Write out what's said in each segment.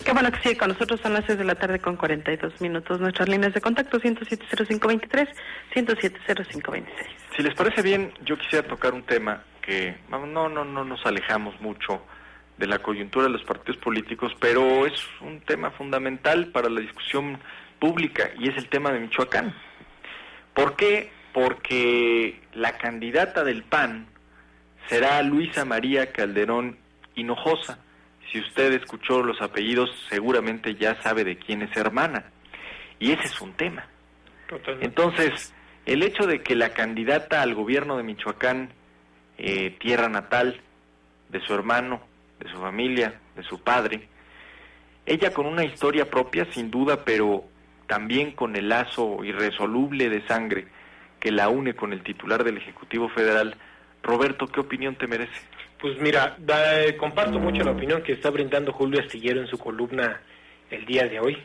Qué bueno que sigue con nosotros, son las 6 de la tarde con 42 minutos. Nuestras líneas de contacto 107-0523, 107-0526. Si les parece bien, yo quisiera tocar un tema que no nos alejamos mucho de la coyuntura de los partidos políticos, pero es un tema fundamental para la discusión pública, y es el tema de Michoacán. ¿Por qué? Porque la candidata del PAN será Luisa María Calderón Hinojosa. Si usted escuchó los apellidos, seguramente ya sabe de quién es hermana. Y ese es un tema. Totalmente. Entonces, el hecho de que la candidata al gobierno de Michoacán, tierra natal de su hermano, de su familia, de su padre, ella con una historia propia, sin duda, pero también con el lazo irresoluble de sangre que la une con el titular del Ejecutivo Federal. Roberto, ¿qué opinión te merece? Pues mira, comparto mucho la opinión que está brindando Julio Astillero en su columna el día de hoy,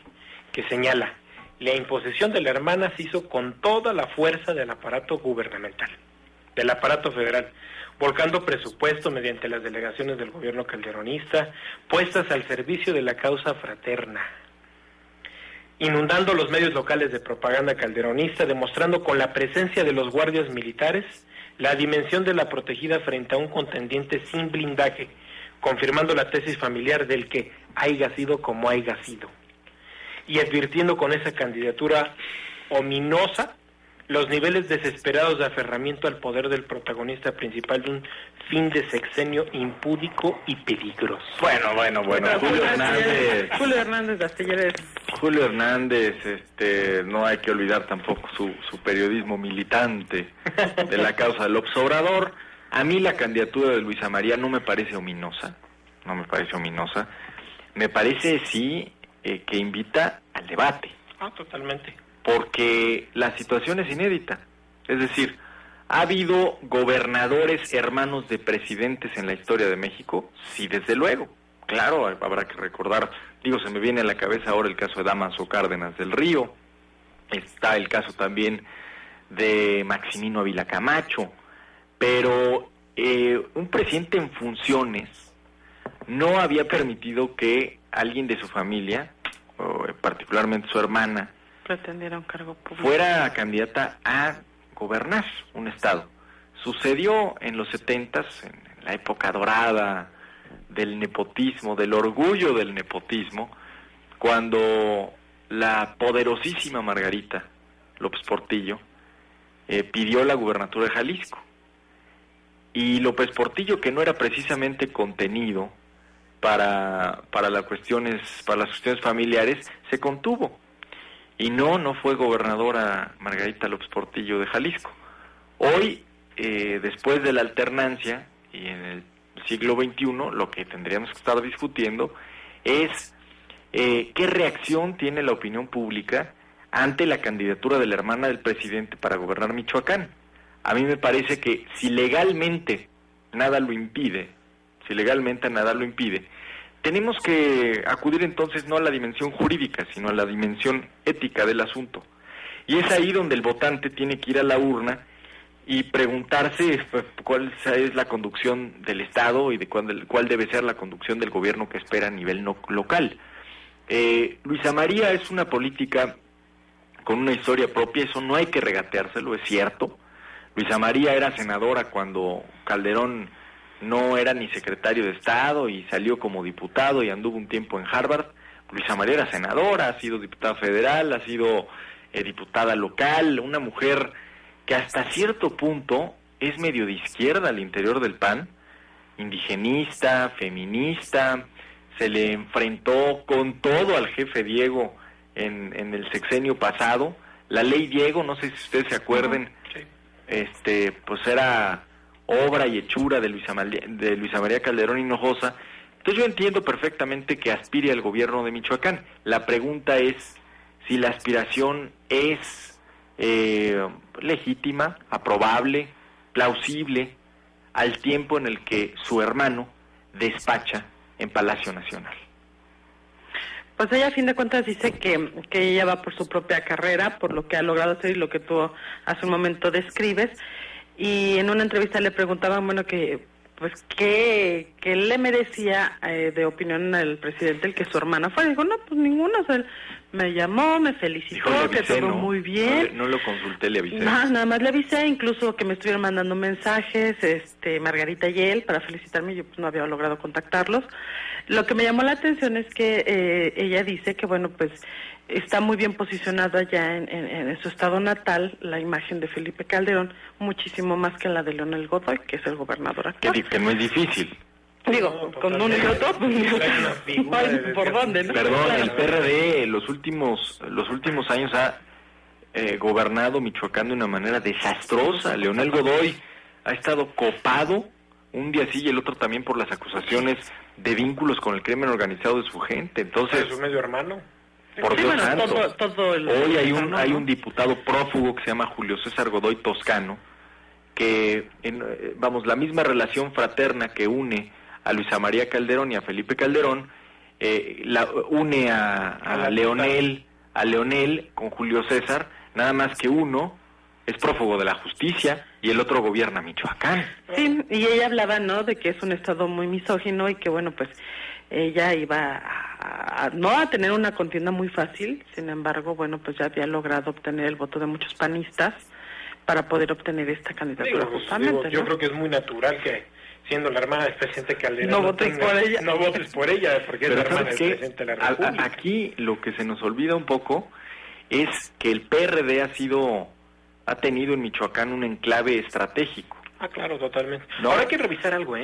que señala: la imposición de la hermana se hizo con toda la fuerza del aparato gubernamental, del aparato federal, volcando presupuesto mediante las delegaciones del gobierno calderonista, puestas al servicio de la causa fraterna, inundando los medios locales de propaganda calderonista, demostrando con la presencia de los guardias militares la dimensión de la protegida frente a un contendiente sin blindaje, confirmando la tesis familiar del que haya sido como haya sido, y advirtiendo con esa candidatura ominosa los niveles desesperados de aferramiento al poder del protagonista principal de un fin de sexenio impúdico y peligroso. Bueno, Julio Hernández de Astillero. Julio Hernández, no hay que olvidar tampoco su periodismo militante de la causa del López Obrador. A mí la candidatura de Luisa María no me parece ominosa, me parece sí que invita al debate. Totalmente. Porque la situación es inédita, es decir, ¿ha habido gobernadores hermanos de presidentes en la historia de México? Sí, desde luego, claro, habrá que recordar, se me viene a la cabeza ahora el caso de Dámaso Cárdenas del Río, está el caso también de Maximino Ávila Camacho, pero un presidente en funciones no había permitido que alguien de su familia, o particularmente su hermana, pretendiera un cargo público, fuera candidata a gobernar un estado. Sucedió en los 70s, en la época dorada del nepotismo, del orgullo del nepotismo, cuando la poderosísima Margarita López Portillo pidió la gubernatura de Jalisco. Y López Portillo, que no era precisamente contenido para las cuestiones familiares, se contuvo. Y no fue gobernadora Margarita López Portillo de Jalisco. Hoy, después de la alternancia, y en el siglo XXI, lo que tendríamos que estar discutiendo es qué reacción tiene la opinión pública ante la candidatura de la hermana del presidente para gobernar Michoacán. A mí me parece que si legalmente nada lo impide, tenemos que acudir entonces no a la dimensión jurídica, sino a la dimensión ética del asunto. Y es ahí donde el votante tiene que ir a la urna y preguntarse cuál es la conducción del Estado y de cuál debe ser la conducción del gobierno que espera a nivel local. Luisa María es una política con una historia propia, eso no hay que regateárselo, es cierto. Luisa María era senadora cuando Calderón no era ni secretario de Estado y salió como diputado y anduvo un tiempo en Harvard. Luisa María era senadora, ha sido diputada federal, ha sido diputada local, una mujer que hasta cierto punto es medio de izquierda al interior del PAN, indigenista, feminista, se le enfrentó con todo al jefe Diego en el sexenio pasado. La ley Diego, no sé si ustedes se acuerden, pues era obra y hechura de Luisa María Calderón Hinojosa. Entonces yo entiendo perfectamente que aspire al gobierno de Michoacán. La pregunta es si la aspiración es legítima, aprobable, plausible, al tiempo en el que su hermano despacha en Palacio Nacional. Pues ella a fin de cuentas dice que ella va por su propia carrera, por lo que ha logrado hacer y lo que tú hace un momento describes. Y en una entrevista le preguntaban, que pues que él le merecía de opinión al presidente el que su hermana fue. Dijo, no, pues ninguna, o sea, él me llamó, me felicitó, Dijo, que avisé, todo muy bien. No lo consulté, le avisé. Nada más le avisé, incluso que me estuvieron mandando mensajes, Margarita y él, para felicitarme. Yo pues no había logrado contactarlos. Lo que me llamó la atención es que ella dice que, bueno, pues está muy bien posicionada ya en su estado natal la imagen de Felipe Calderón, muchísimo más que la de Leonel Godoy, que es el gobernador actual. Que no es difícil. Digo, no, con uno y otro, pues, ¿por dónde? ¿No? Perdón, Claro. el PRD los últimos años ha gobernado Michoacán de una manera desastrosa. Leonel Godoy ha estado copado un día sí y el otro también por las acusaciones de vínculos con el crimen organizado de su gente. Entonces, ¿Es su medio hermano? por Dios santo, hoy hay un ¿no? diputado prófugo que se llama Julio César Godoy Toscano, que la misma relación fraterna que une a Luisa María Calderón y a Felipe Calderón la une a Leonel con Julio César, nada más que uno es prófugo de la justicia y el otro gobierna Michoacán. Sí, y ella hablaba, ¿no?, de que es un estado muy misógino y que, bueno, pues ella iba no a tener una contienda muy fácil. Sin embargo, bueno, pues ya había logrado obtener el voto de muchos panistas para poder obtener esta candidatura justamente. Yo creo que es muy natural que, siendo la hermana del presidente Calderón, no votes por ella. No votes por ella, porque es la hermana del presidente de la República. Aquí lo que se nos olvida un poco es que el PRD ha tenido en Michoacán un enclave estratégico. Ah, claro, totalmente. No. Ahora hay que revisar algo,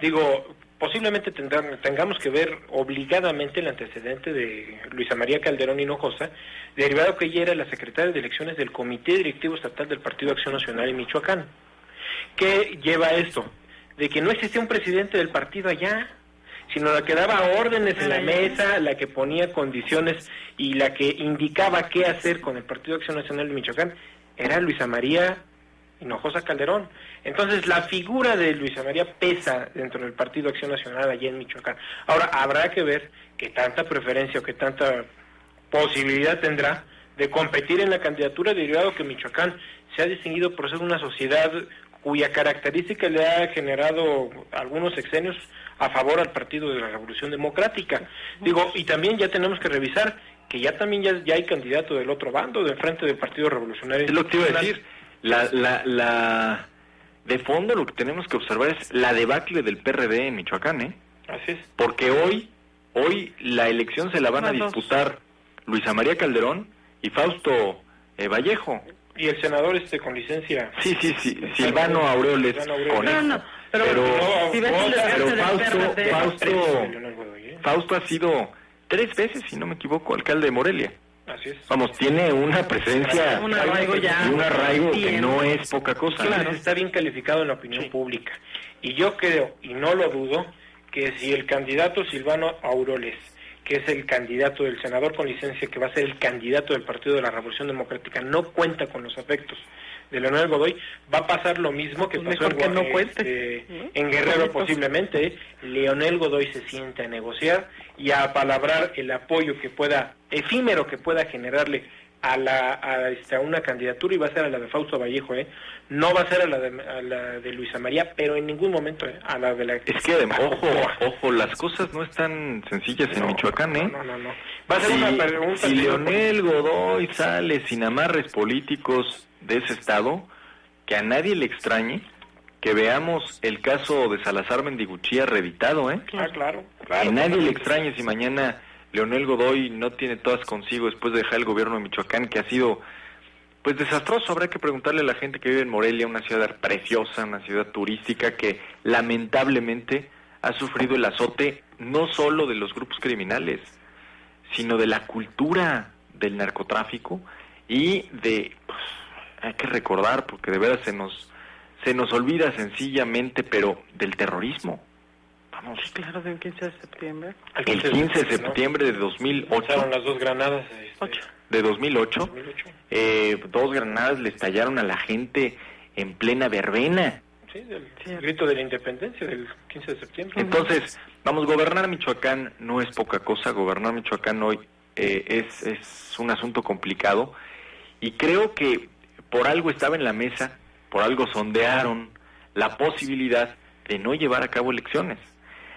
Digo, posiblemente tengamos que ver obligadamente el antecedente de Luisa María Calderón Hinojosa, derivado que ella era la secretaria de elecciones del Comité Directivo Estatal del Partido Acción Nacional en Michoacán. ¿Qué lleva a esto? De que no existía un presidente del partido allá, sino la que daba órdenes en la mesa, la que ponía condiciones y la que indicaba qué hacer con el Partido Acción Nacional de Michoacán, era Luisa María Hinojosa Calderón. Entonces la figura de Luisa María pesa dentro del Partido Acción Nacional allá en Michoacán. Ahora habrá que ver qué tanta preferencia o qué tanta posibilidad tendrá de competir en la candidatura, derivado que Michoacán se ha distinguido por ser una sociedad cuya característica le ha generado algunos sexenios a favor al Partido de la Revolución Democrática. Digo, y también ya tenemos que revisar que ya hay candidato del otro bando, del Frente del Partido Revolucionario. Es lo que iba a decir. De fondo lo que tenemos que observar es la debacle del PRD en Michoacán, Así es. Porque hoy la elección se la van a disputar Luisa María Calderón y Fausto Vallejo. Y el senador con licencia. Sí, Silvano Aureoles. Con Fausto ha sido 3 veces, si no me equivoco, alcalde de Morelia. Así es. Vamos, tiene una presencia un arraigo que no es poca cosa. Claro, está bien calificado en la opinión pública. Y yo creo, y no lo dudo, que si el candidato Silvano Aureoles, que es el candidato del senador con licencia, que va a ser el candidato del Partido de la Revolución Democrática, no cuenta con los afectos de Leonel Godoy, va a pasar lo mismo que pasó en Guerrero posiblemente. Leonel Godoy se siente a negociar y a apalabrar el apoyo efímero que pueda generarle a una candidatura, y va a ser a la de Fausto Vallejo, no va a ser a la de Luisa María, pero en ningún momento a la de la... Es que ojo, las cosas no están sencillas en Michoacán, No. Va a ser una pregunta. Si Leonel Godoy sale sin amarres políticos de ese estado, que a nadie le extrañe que veamos el caso de Salazar Mendiguchía reeditado, Claro. A nadie le extrañe si mañana Leonel Godoy no tiene todas consigo después de dejar el gobierno de Michoacán, que ha sido pues desastroso. Habrá que preguntarle a la gente que vive en Morelia, una ciudad preciosa, una ciudad turística que lamentablemente ha sufrido el azote no solo de los grupos criminales, sino de la cultura del narcotráfico y hay que recordar, porque de verdad se nos olvida sencillamente, pero del terrorismo. Vamos. Claro, del 15 de septiembre. El 15 de septiembre de 2008. Usaron las 2 granadas. De 2008. 2 granadas le estallaron a la gente en plena verbena. Sí, del grito de la independencia del 15 de septiembre. Entonces, gobernar Michoacán no es poca cosa. Gobernar Michoacán hoy es un asunto complicado. Y creo que por algo estaba en la mesa, por algo sondearon la posibilidad de no llevar a cabo elecciones.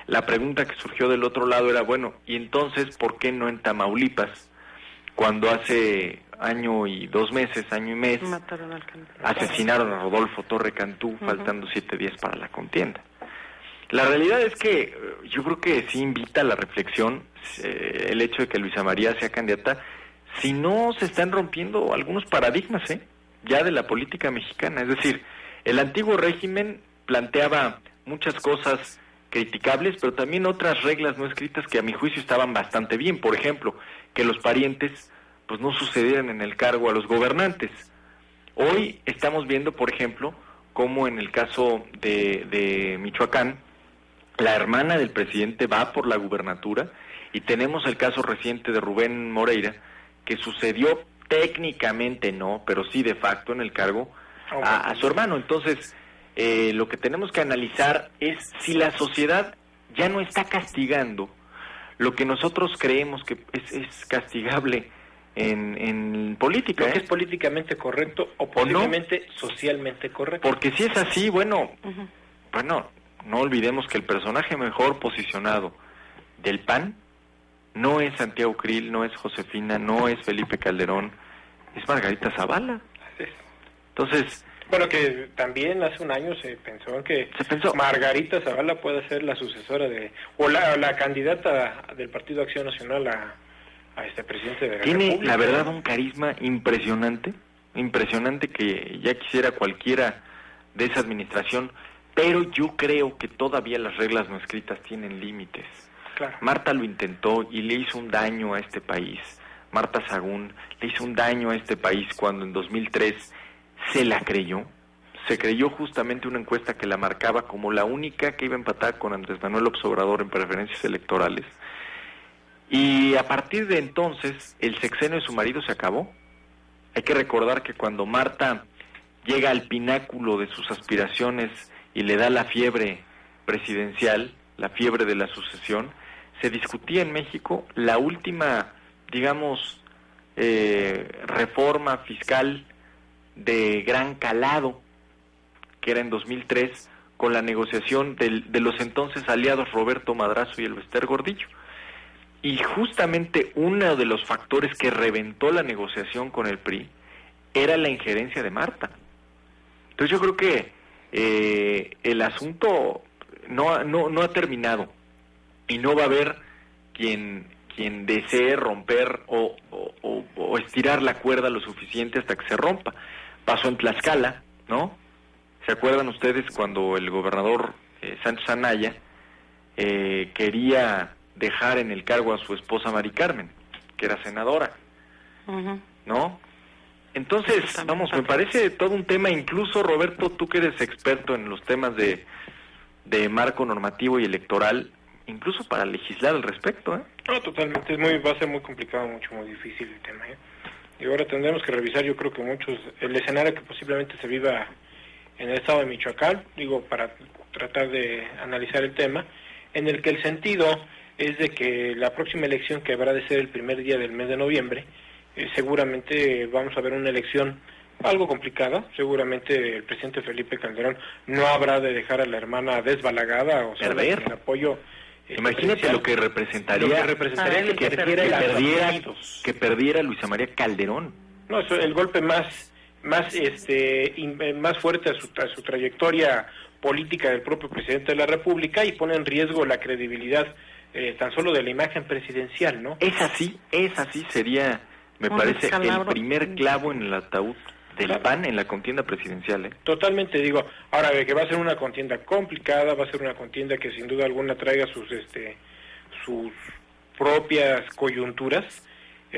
La pregunta que surgió del otro lado era, bueno, ¿y entonces por qué no en Tamaulipas, cuando hace año y 2 meses, año y mes, asesinaron a Rodolfo Torre Cantú, faltando 7 días para la contienda? La realidad es que yo creo que sí invita a la reflexión el hecho de que Luisa María sea candidata, si no se están rompiendo algunos paradigmas ya de la política mexicana. Es decir, el antiguo régimen planteaba muchas cosas criticables, pero también otras reglas no escritas que a mi juicio estaban bastante bien. Por ejemplo, que los parientes pues no sucedieran en el cargo a los gobernantes. Hoy estamos viendo, por ejemplo, cómo en el caso de Michoacán, la hermana del presidente va por la gubernatura, y tenemos el caso reciente de Rubén Moreira, que sucedió técnicamente no, pero sí de facto en el cargo a su hermano. Entonces, lo que tenemos que analizar es si la sociedad ya no está castigando lo que nosotros creemos que es castigable en política. Lo que es políticamente correcto o posiblemente socialmente correcto. Porque si es así, bueno, no olvidemos que el personaje mejor posicionado del PAN no es Santiago Krill, no es Josefina, no es Felipe Calderón, es Margarita Zavala. Entonces, bueno, que también hace un año se pensó que Margarita Zavala puede ser la sucesora o la candidata del Partido Acción Nacional a este presidente de la República. Tiene, la verdad, un carisma impresionante que ya quisiera cualquiera de esa administración, pero yo creo que todavía las reglas no escritas tienen límites. Claro. Marta lo intentó y le hizo un daño a este país. Marta Sagún le hizo un daño a este país cuando en 2003 se la creyó. Se creyó justamente una encuesta que la marcaba como la única que iba a empatar con Andrés Manuel López Obrador en preferencias electorales. Y a partir de entonces, el sexenio de su marido se acabó. Hay que recordar que cuando Marta llega al pináculo de sus aspiraciones y le da la fiebre presidencial, la fiebre de la sucesión, se discutía en México la última, digamos, reforma fiscal de gran calado, que era en 2003, con la negociación de los entonces aliados Roberto Madrazo y Elbester Gordillo. Y justamente uno de los factores que reventó la negociación con el PRI era la injerencia de Marta. Entonces yo creo que el asunto no ha terminado, y no va a haber quien desee romper o estirar la cuerda lo suficiente hasta que se rompa. Pasó en Tlaxcala, ¿no? ¿Se acuerdan ustedes cuando el gobernador Sánchez Anaya quería dejar en el cargo a su esposa Mari Carmen, que era senadora? ¿No? Entonces, vamos, me parece todo un tema. Incluso, Roberto, tú que eres experto en los temas de marco normativo y electoral, incluso para legislar al respecto, No, totalmente, va a ser muy complicado, muy difícil el tema, Y ahora tendremos que revisar, yo creo que el escenario que posiblemente se viva en el estado de Michoacán, para tratar de analizar el tema, en el que el sentido es de que la próxima elección, que habrá de ser el primer día del mes de noviembre, seguramente vamos a ver una elección algo complicada. Seguramente el presidente Felipe Calderón no habrá de dejar a la hermana desbalagada, o sea, perder el apoyo. Imagínate lo que representaría que perdiera Luisa María Calderón. No, eso, el golpe más fuerte a su trayectoria política del propio presidente de la República, y pone en riesgo la credibilidad tan solo de la imagen presidencial, ¿no? Es así sería, me parece, el primer clavo en el ataúd del PAN en la contienda presidencial. Totalmente, ahora de que va a ser una contienda complicada, va a ser una contienda que sin duda alguna traiga sus propias coyunturas.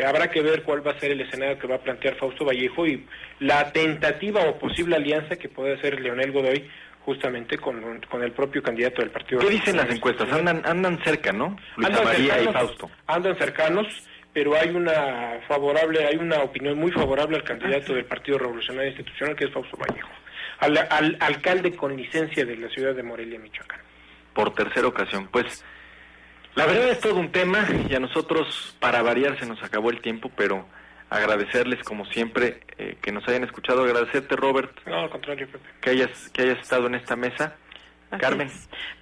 Habrá que ver cuál va a ser el escenario que va a plantear Fausto Vallejo y la tentativa o posible alianza que puede hacer Leonel Godoy justamente con el propio candidato del partido. ¿Qué dicen las encuestas? Andan cerca, ¿no? Luisa María y Fausto. Andan cercanos, pero hay una opinión muy favorable al candidato del Partido Revolucionario Institucional, que es Fausto Vallejo, al alcalde con licencia de la ciudad de Morelia, Michoacán. Por tercera ocasión. Pues la verdad es todo un tema, y a nosotros, para variar, se nos acabó el tiempo, pero agradecerles como siempre que nos hayan escuchado, agradecerte, Robert. No, al contrario, Pepe. Que hayas estado en esta mesa, Carmen.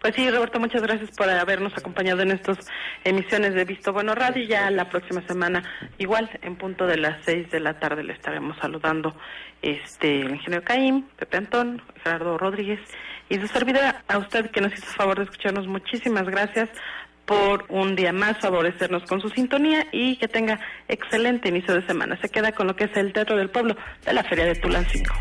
Pues sí, Roberto, muchas gracias por habernos acompañado en estas emisiones de Visto Bueno Radio. Y ya la próxima semana, igual, en punto de las 6 de la tarde, le estaremos saludando el ingeniero Caín, Pepe Antón, Gerardo Rodríguez y su servidora. A usted que nos hizo favor de escucharnos, muchísimas gracias por un día más favorecernos con su sintonía y que tenga excelente inicio de semana. Se queda con lo que es el Teatro del Pueblo de la Feria de Tulancingo.